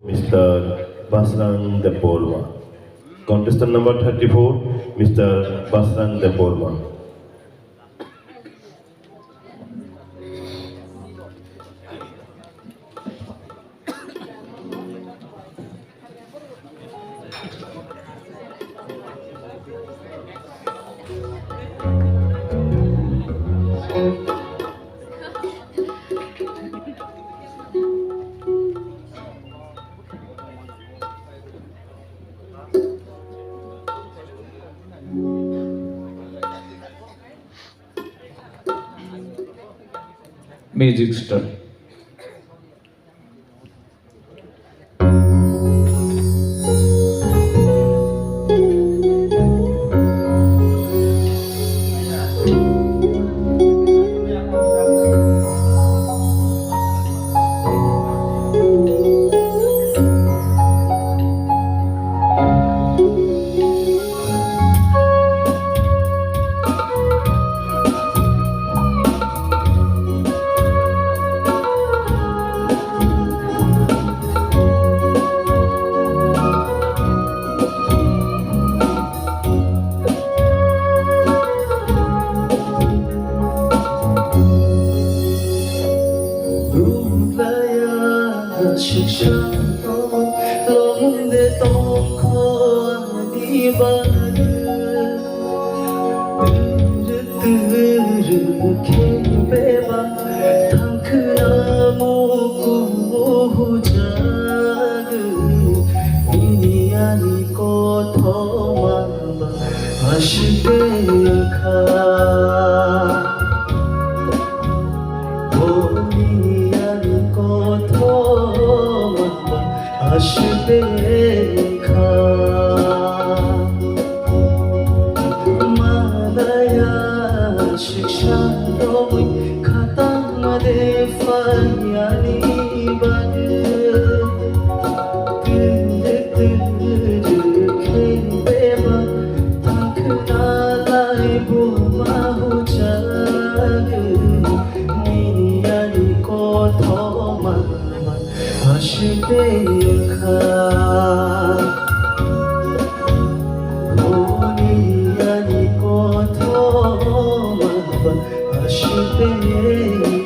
Mr. Basrang Deporma. Contestant number 34, Mr. Basrang Deporma. Music Star. Londe toko di baru Tırı kebeba Tankıramu kuhujagu Ini ani kotomamba Aşbeka Aşbeka Malaya Şikşandoy Katamade Fayani Badı Tırı kebeba Tankınalay bu mahujagu Niyani kotomama Aşbeka Niyani kotomama Aşbeka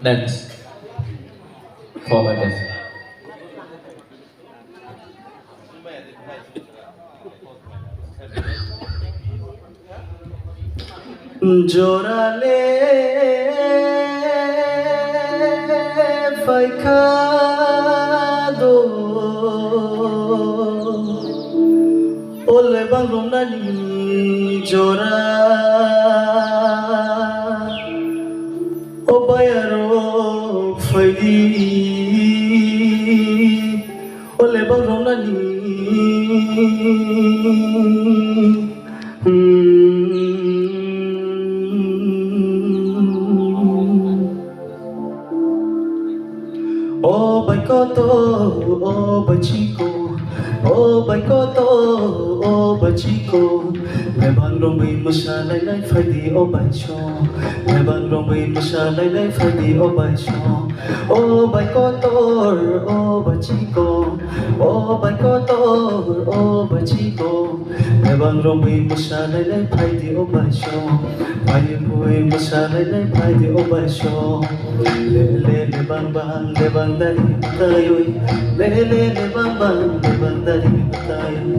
Next, formative. Jorale faikado Ole bang romnani jora Obayaro faidi Ole bang romnani Oh Baikoto, oh Bachiko, oh Baikoto, oh Bachiko. Lebang romay mo siya laylay Friday oh Baisyo. Lebang romay mo siya laylay Friday oh Baisyo. Oh Baikoto, oh Bachiko, oh Baikoto, oh Bachiko. Lebang romay mo siya laylay Friday oh Baisyo. Payo mo siya laylay Friday oh Baisyo. Lele lebang bang lebang dari tayo'y lele lebang bang lebang dari tayo'y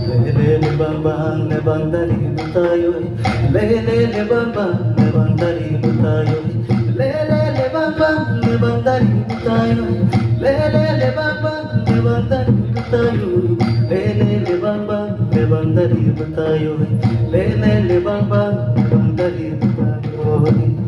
lele lebang bang lebang dari tayo'y lele lebang bang lebang dari tayo'y lele lebang bang lebang dari tayo'y lele lebang bang lebang dari tayo'y lele lebang bang lebang dari tayo'y lele lebang bang lebang dari tayo'y